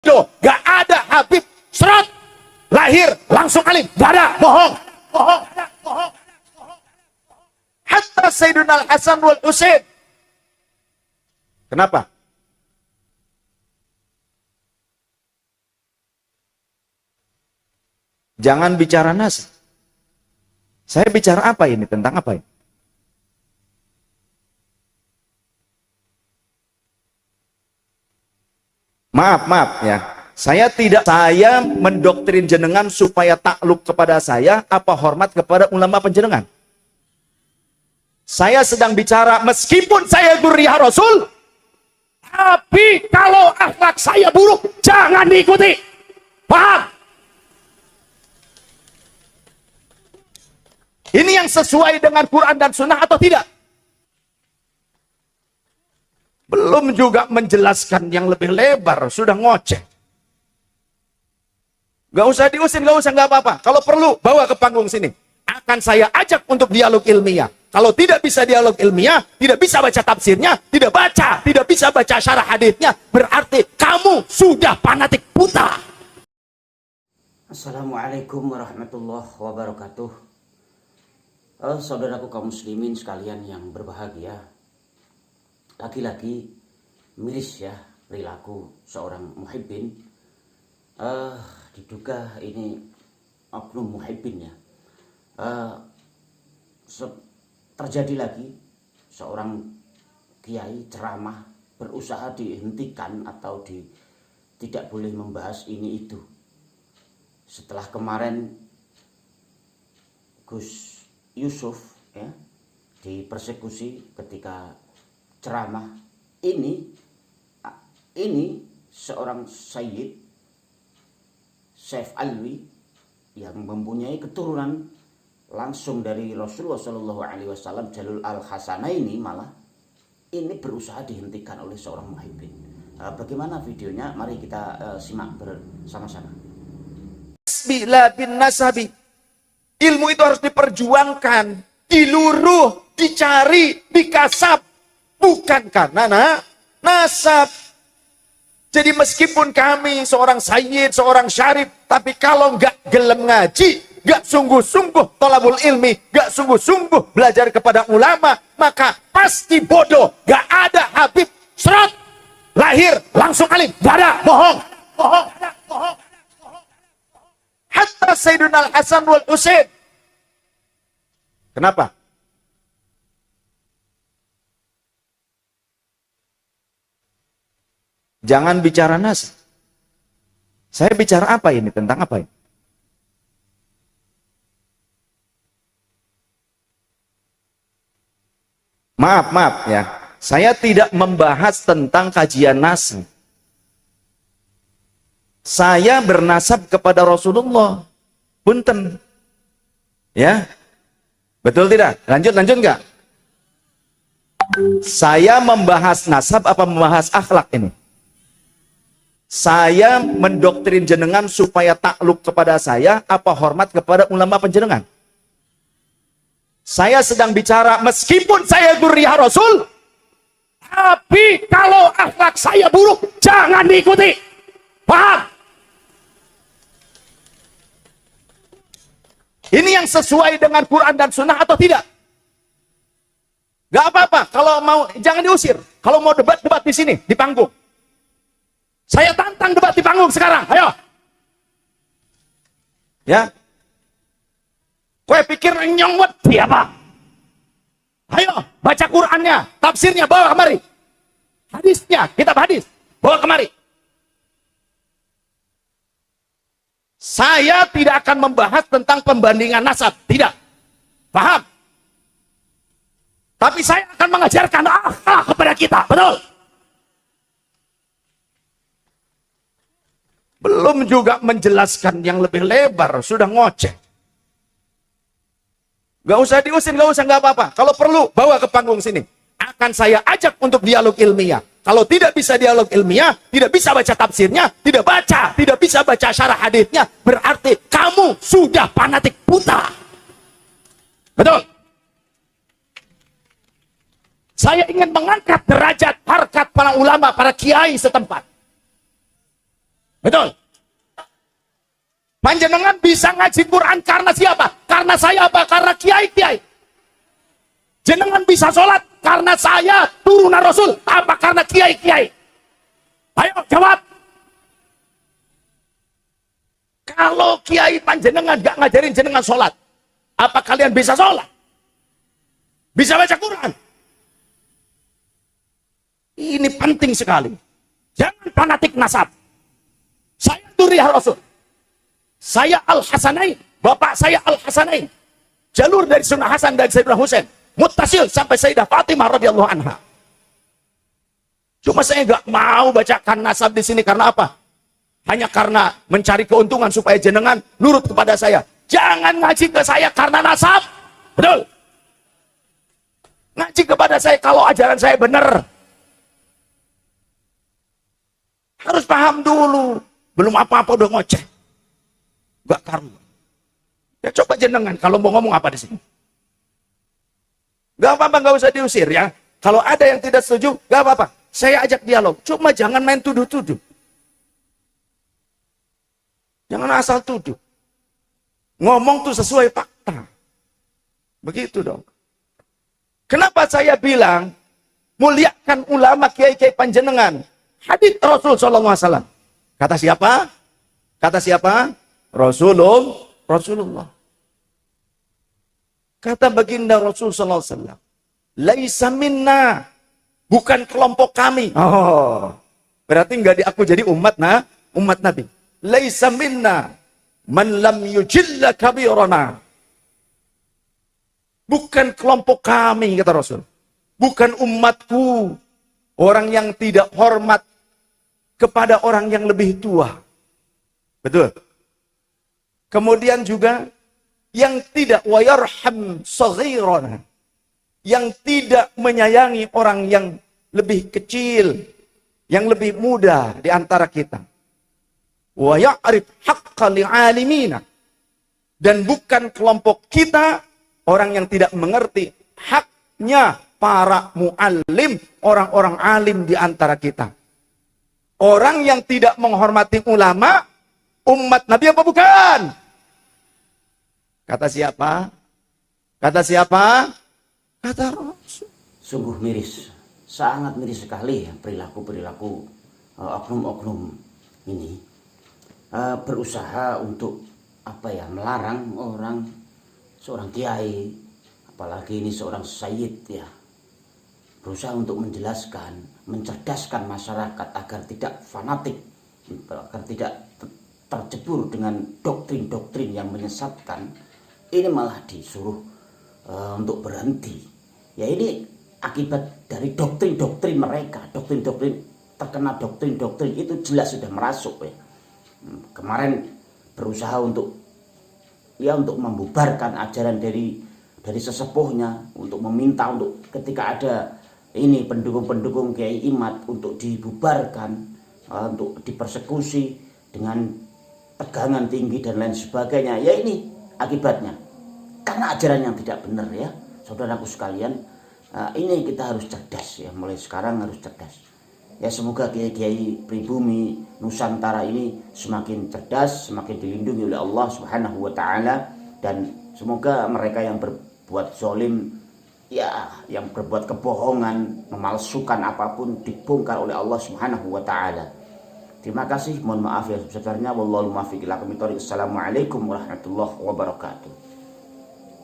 bodoh, gak ada Habib serot lahir langsung alim, gak ada, bohong. Hatta Sayyidina Al-Hasan wal Husain. Kenapa? Jangan bicara nas. Saya bicara apa ini? Tentang apa ini? Maaf ya. Saya mendoktrin jenengan supaya takluk kepada saya, apa hormat kepada ulama penjenengan. Saya sedang bicara meskipun saya dzurriyyah Rasul, tapi kalau akhlak saya buruk, jangan diikuti. Paham? Ini yang sesuai dengan Quran dan Sunnah atau tidak? Belum juga menjelaskan yang lebih lebar, sudah ngoceh. Gak usah diusir, gak apa-apa. Kalau perlu, bawa ke panggung sini. Akan saya ajak untuk dialog ilmiah. Kalau tidak bisa dialog ilmiah, tidak bisa baca tafsirnya, tidak bisa baca syarah haditsnya, berarti kamu sudah fanatik buta. Assalamualaikum warahmatullahi wabarakatuh. Saudaraku kaum muslimin sekalian yang berbahagia. Lagi-lagi miris ya perilaku seorang muhibbin. Diduga ini oknum muhibbin ya. Terjadi lagi seorang kiai ceramah berusaha dihentikan atau tidak boleh membahas ini itu. Setelah kemarin Gus Yusuf ya dipersekusi ketika ceramah, ini seorang Sayyid Syekh Alwi yang mempunyai keturunan langsung dari Rasulullah SAW, Jalul Al-Hasanaini, malah ini berusaha dihentikan oleh seorang muhibbin. Bagaimana videonya? Mari kita simak bersama-sama. Bismillah bin nasabi. Ilmu itu harus diperjuangkan, diluruh, dicari, dikasap, bukan karena nasab. Jadi meskipun kami seorang sayyid, seorang syarif, tapi kalau nggak gelem ngaji, nggak sungguh-sungguh thalabul ilmi, nggak sungguh-sungguh belajar kepada ulama, maka pasti bodoh. Nggak ada Habib serot lahir langsung alim, nggak ada, bohong. Hatta Sayyidina Al-Hasan wal Husain. Kenapa? Jangan bicara nas. Saya bicara apa ini? Tentang apa ini? Maaf ya. Saya tidak membahas tentang kajian nas. Saya bernasab kepada Rasulullah. Punten. Ya. Betul tidak? Lanjut enggak? Saya membahas nasab apa membahas akhlak ini? Saya mendoktrin jenengan supaya takluk kepada saya, apa hormat kepada ulama penjenengan. Saya sedang bicara meskipun saya dzurriyyah Rasul, tapi kalau akhlak saya buruk, jangan diikuti. Paham? Ini yang sesuai dengan Quran dan Sunnah atau tidak? Gak apa-apa, kalau mau jangan diusir. Kalau mau debat di sini, di panggung. Saya tantang debat di panggung sekarang, ayo. Ya. Kue pikir nyongwet siapa? Ayo, baca Qurannya, tafsirnya bawa kemari. Hadisnya, kitab hadis, bawa kemari. Saya tidak akan membahas tentang pembandingan nasab, tidak. Paham? Tapi saya akan mengajarkan akhlak kepada kita, betul? Belum juga menjelaskan yang lebih lebar, sudah ngoceh. Gak usah diusir, gak apa-apa. Kalau perlu, bawa ke panggung sini. Akan saya ajak untuk dialog ilmiah. Kalau tidak bisa dialog ilmiah, tidak bisa baca tafsirnya, tidak bisa baca syarah haditsnya, berarti kamu sudah fanatik buta. Betul? Saya ingin mengangkat derajat harkat para ulama, para kiai setempat. Betul. Panjenengan bisa ngaji Quran karena siapa? Karena saya apa? Karena kiai-kiai. Jenengan bisa sholat karena saya turunan Rasul apa? Karena kiai-kiai. Ayo jawab. Kalau kiai panjenengan gak ngajarin jenengan sholat, apa kalian bisa sholat? Bisa baca Quran? Ini penting sekali. Jangan fanatik nasab. Saya Duriyah Rasul. Saya Al-Hasanain. Bapak saya Al-Hasanain. Jalur dari Sunnah Hasan dan Sayyidina Husain. Muttasil sampai Sayyidah Fatimah radhiyallahu anha. Cuma saya nggak mau bacakan nasab di sini karena apa? Hanya karena mencari keuntungan supaya jenengan nurut kepada saya. Jangan ngaji ke saya karena nasab. Betul. Ngaji kepada saya kalau ajaran saya benar. Harus paham dulu. Belum apa-apa udah ngoceh. Gak karuan. Ya coba jenengan kalau mau ngomong apa di sini. Gak apa-apa, gak usah diusir ya. Kalau ada yang tidak setuju, gak apa-apa. Saya ajak dialog. Cuma jangan main tuduh-tuduh. Jangan asal tuduh. Ngomong tuh sesuai fakta. Begitu dong. Kenapa saya bilang muliakan ulama kiai-kiai panjenengan? Hadits Rasul SAW. Kata siapa? Kata siapa? Rasulullah. Kata baginda Rasul SAW. Laisa minna. Bukan kelompok kami. Oh, berarti nggak aku jadi umat Nabi. Laisa minna man lam yujilla kabirana. Bukan kelompok kami, kata Rasul. Bukan umatku. Orang yang tidak hormat kepada orang yang lebih tua. Betul. Kemudian juga yang tidak wayarham saghirana. Yang tidak menyayangi orang yang lebih kecil, yang lebih muda di antara kita. Wa ya'rif haqqa li'alimina. Dan bukan kelompok kita orang yang tidak mengerti haknya para muallim, orang-orang alim di antara kita. Orang yang tidak menghormati ulama, umat Nabi apa bukan? Kata siapa? Kata siapa? Kata Rasul. Sungguh miris, sangat miris sekali ya perilaku-perilaku oknum-oknum ini berusaha untuk melarang orang, seorang kiai, apalagi ini seorang sayyid ya, berusaha untuk menjelaskan, mencerdaskan masyarakat agar tidak fanatik, agar tidak tercebur dengan doktrin-doktrin yang menyesatkan. Ini malah disuruh untuk berhenti. Ya ini akibat dari doktrin-doktrin mereka, doktrin-doktrin terkena doktrin-doktrin itu jelas sudah merasuk ya. Kemarin berusaha untuk membubarkan ajaran dari sesepuhnya, untuk meminta untuk ketika ada ini pendukung-pendukung Kiai Imad untuk dibubarkan, untuk dipersekusi dengan tegangan tinggi dan lain sebagainya. Ya ini akibatnya karena ajaran yang tidak benar ya. Saudaraku sekalian, ini kita harus cerdas ya, mulai sekarang harus cerdas. Ya semoga kiai-kiai pribumi Nusantara ini semakin cerdas, semakin dilindungi oleh Allah Subhanahu wa taala, dan semoga mereka yang berbuat zalim ya, yang berbuat kebohongan, memalsukan apapun dibongkar oleh Allah Subhanahu wa taala. Terima kasih, mohon maaf ya sebesar-besarnya. Wallahu muwaffiq ila aqwamit thoriq. Assalamualaikum warahmatullahi wabarakatuh.